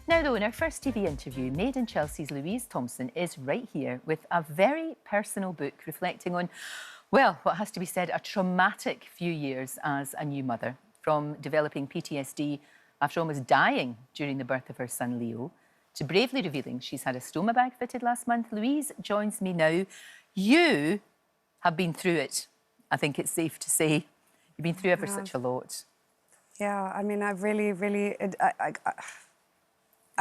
Now, though, in our first TV interview, Made in Chelsea's Louise Thompson is right here with a very personal book reflecting on, well, what has to be said, a traumatic few years as a new mother, from developing PTSD after almost dying during the birth of her son Leo, to bravely revealing she's had a stoma bag fitted last month. Louise joins me now. You have been through it. I think it's safe to say you've been through ever such a lot. Yeah, I mean,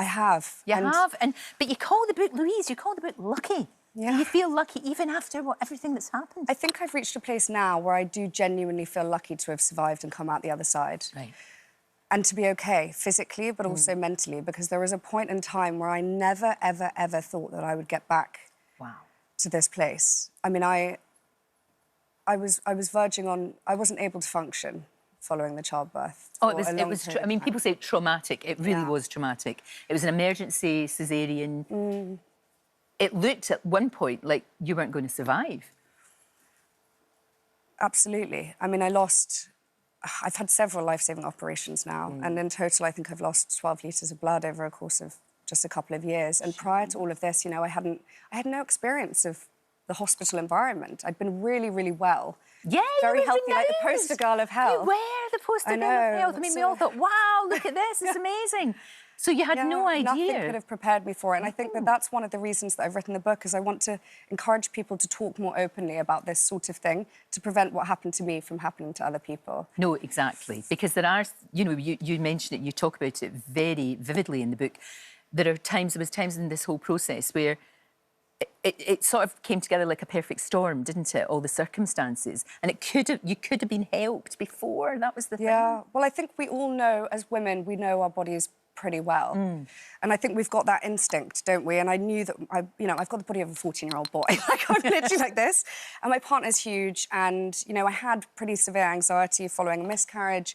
I have. You have, but you call the book, Louise, you call the book lucky. Yeah. Do you feel lucky even after everything that's happened? I think I've reached a place now where I do genuinely feel lucky to have survived and come out the other side. Right. And to be okay, physically, but also mentally, because there was a point in time where I never, ever, ever thought that I would get back to this place. I mean, I was verging on, I wasn't able to function following the childbirth. Oh, it was I mean, people say traumatic. It really was traumatic. It was an emergency caesarean. It looked at one point like you weren't going to survive. Absolutely. I mean, I've had several life-saving operations now, and in total, I think I've lost 12 litres of blood over a course of just a couple of years. And prior to all of this, you know, I had no experience of the hospital environment. I'd been really, really well. Yeah, very healthy, like the poster girl of health. You were the poster girl of health. I mean, we all thought, wow, look at this, it's amazing. So you had no idea. Nothing could have prepared me for it. And I think that that's one of the reasons that I've written the book, is I want to encourage people to talk more openly about this sort of thing to prevent what happened to me from happening to other people. No, exactly. Because there are, you know, you mentioned it, you talk about it very vividly in the book. There was times in this whole process where it sort of came together like a perfect storm, didn't it? All the circumstances. And you could have been helped before. That was the thing. Yeah. Well, I think we all know, as women, we know our bodies pretty well. And I think we've got that instinct, don't we? And I knew that, I've got the body of a 14-year-old boy. Like, I'm literally like this. And my partner's huge. And, you know, I had pretty severe anxiety following a miscarriage.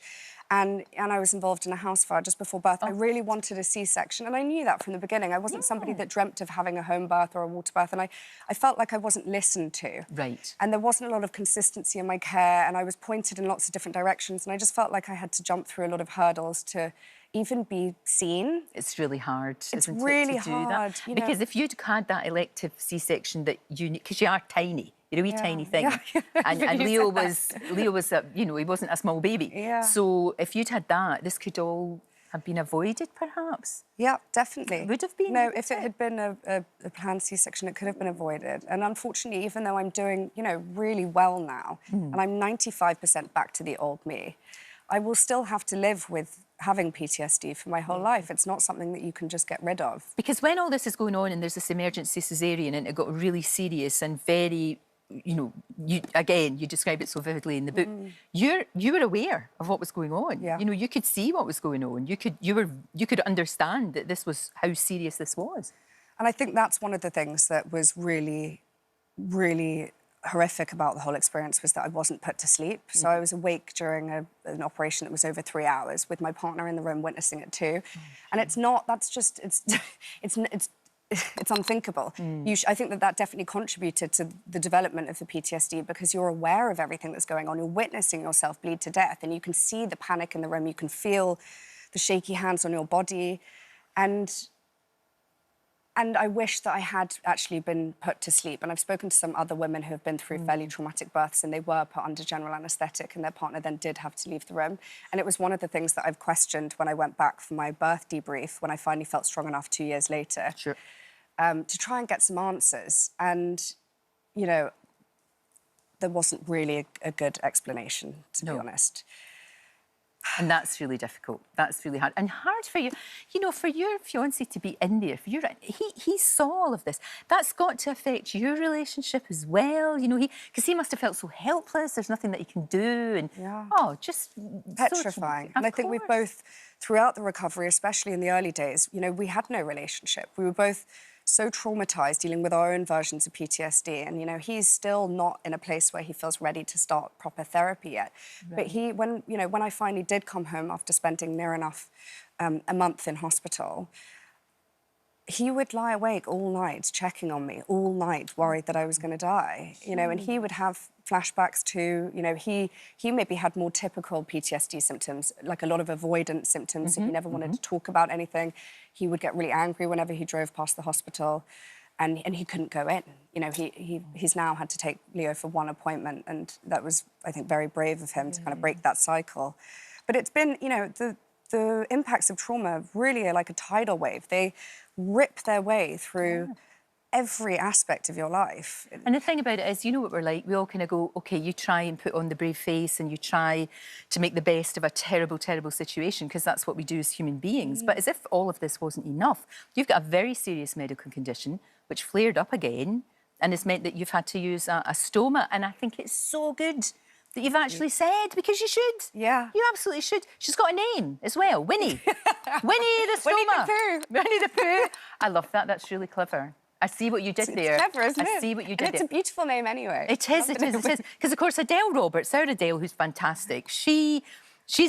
And I was involved in a house fire just before birth. I really wanted a C-section, and I knew that from the beginning. I wasn't somebody that dreamt of having a home birth or a water birth, and I felt like I wasn't listened to. Right. And there wasn't a lot of consistency in my care, and I was pointed in lots of different directions, and I just felt like I had to jump through a lot of hurdles to even be seen. It's really hard, isn't it, really to do hard, that? Because if you'd had that elective C-section that because you are tiny, you're a wee tiny thing. And Leo was, he wasn't a small baby. Yeah. So if you'd had that, this could all have been avoided, perhaps? Yeah, definitely. It would have been. No, if it had been a planned C-section, it could have been avoided. And unfortunately, even though I'm doing, really well now, and I'm 95% back to the old me, I will still have to live with having PTSD for my whole life. It's not something that you can just get rid of. Because when all this is going on and there's this emergency caesarean and it got really serious and very, you describe it so vividly in the book, you were aware of what was going on. Yeah. You know, you could see what was going on. You could understand that this was how serious this was. And I think that's one of the things that was really, really horrific about the whole experience, was that I wasn't put to sleep. So I was awake during an operation that was over 3 hours with my partner in the room witnessing it too. And it's unthinkable. I think that definitely contributed to the development of the PTSD, because you're aware of everything that's going on. You're witnessing yourself bleed to death, and you can see the panic in the room. You can feel the shaky hands on your body. And I wish that I had actually been put to sleep. And I've spoken to some other women who have been through fairly traumatic births, and they were put under general anaesthetic, and their partner then did have to leave the room. And it was one of the things that I've questioned when I went back for my birth debrief, when I finally felt strong enough 2 years later, to try and get some answers. And, there wasn't really a good explanation, to be honest. And that's really difficult. That's really hard. And hard for you, for your fiancé to be in there. He saw all of this. That's got to affect your relationship as well. Because he must have felt so helpless. There's nothing that he can do. And, just petrifying. And I think we've both, throughout the recovery, especially in the early days, we had no relationship. We were both so traumatised dealing with our own versions of PTSD, and he's still not in a place where he feels ready to start proper therapy yet. But when I finally did come home after spending near enough a month in hospital, he would lie awake all night, checking on me all night, worried that I was going to die, you know, and he would have flashbacks to, you know, he maybe had more typical PTSD symptoms, like a lot of avoidance symptoms, so he never wanted to talk about anything. He would get really angry whenever he drove past the hospital, and he couldn't go in. You know, he's now had to take Leo for one appointment, and that was, I think, very brave of him to kind of break that cycle. But it's been, you know, the impacts of trauma really are like a tidal wave. They rip their way through every aspect of your life. And the thing about it is, you know what we're like, we all kind of go, OK, you try and put on the brave face and you try to make the best of a terrible, terrible situation, because that's what we do as human beings. But as if all of this wasn't enough, you've got a very serious medical condition which flared up again and has meant that you've had to use a stoma. And I think it's so good that you've actually said, because you should. Yeah. You absolutely should. She's got a name as well, Winnie. Winnie the stoma. Winnie the Pooh. Winnie the Pooh. I love that. That's really clever. I see what you did there. It's clever, isn't it? I see what you did and it's there. a beautiful name anyway. It is, it is, it is. Because, of course, Adele Roberts, our Adele, who's fantastic, she's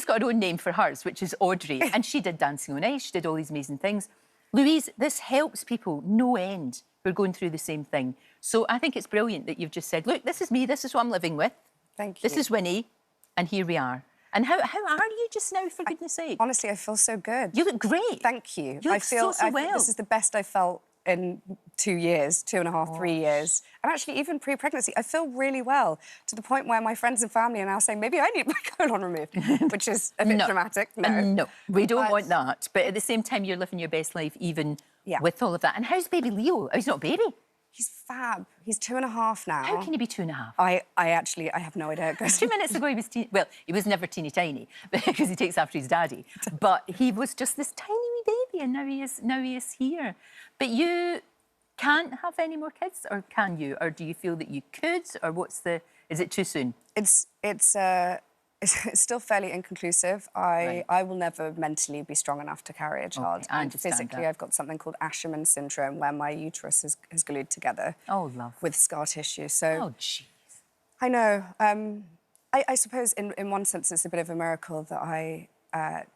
got her own name for hers, which is Audrey. And she did Dancing on Ice. She did all these amazing things. Louise, this helps people no end who are going through the same thing. So I think it's brilliant that you've just said, look, this is me. This is what I'm living with. Thank you. This is Winnie. And here we are. And how are you just now, for goodness sake? Honestly, I feel so good. You look great. Thank you. You look so well. This is the best I've felt in 2 years, 2.5, 3 years. And actually, even pre-pregnancy, I feel really well, to the point where my friends and family are now saying, maybe I need my colon removed, which is a bit dramatic. No, we don't want that. But at the same time, you're living your best life, even with all of that. And how's baby Leo? Oh, he's not a baby. He's fab. He's 2.5 now. How can he be 2.5? I have no idea. 2 minutes ago, he was well, he was never teeny tiny because he takes after his daddy. But he was just this tiny wee baby, and now he is here. But you can't have any more kids, or can you? Or do you feel that you could? Or is it too soon? It's still fairly inconclusive. I will never mentally be strong enough to carry a child. Okay, I understand physically, that. I've got something called Asherman syndrome, where my uterus is glued together. Oh, love. With scar tissue. So. Oh, jeez. I know. I suppose in one sense it's a bit of a miracle that I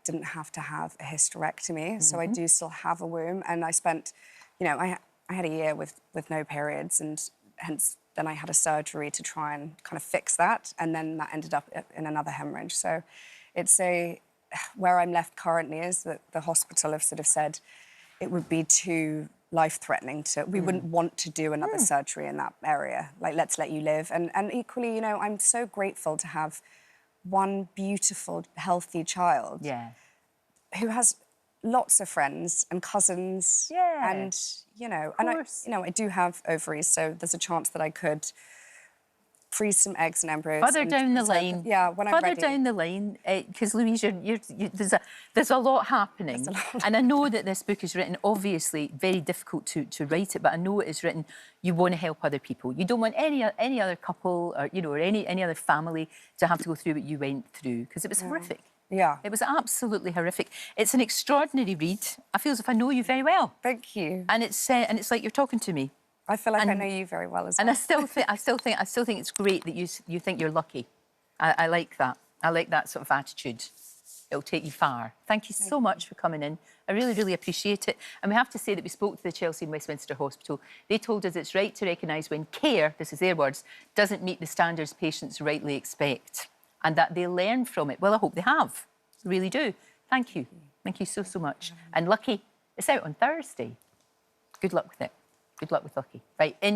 didn't have to have a hysterectomy. So I do still have a womb, and I spent, you know, I had a year with no periods, and hence. Then I had a surgery to try and kind of fix that, and then that ended up in another hemorrhage. So it's where I'm left currently is that the hospital have sort of said it would be too life-threatening we wouldn't want to do another surgery in that area. Like, let's let you live. And equally, you know, I'm so grateful to have one beautiful, healthy child who has lots of friends and cousins. Yeah. And, you know, I do have ovaries, so there's a chance that I could freeze some eggs and embryos. Further down the line. Yeah, when I'm ready. Further down the line, because Louise, there's a lot happening. And I know that this book is written, obviously, very difficult to write it, but I know it is written, you want to help other people. You don't want any other couple or, you know, or any other family to have to go through what you went through, because it was horrific. Yeah. It was absolutely horrific. It's an extraordinary read. I feel as if I know you very well. Thank you. And it's like you're talking to me. I feel like I know you very well as well. And I still think it's great that you think you're lucky. I like that. I like that sort of attitude. It'll take you far. Thank you so much for coming in. I really, really appreciate it. And we have to say that we spoke to the Chelsea and Westminster Hospital. They told us it's right to recognise when care, this is their words, doesn't meet the standards patients rightly expect, and that they learn from it. Well, I hope they have. I really do. Thank you. Thank you so, so much. And Lucky, it's out on Thursday. Good luck with it. Good luck with Lucky. Right.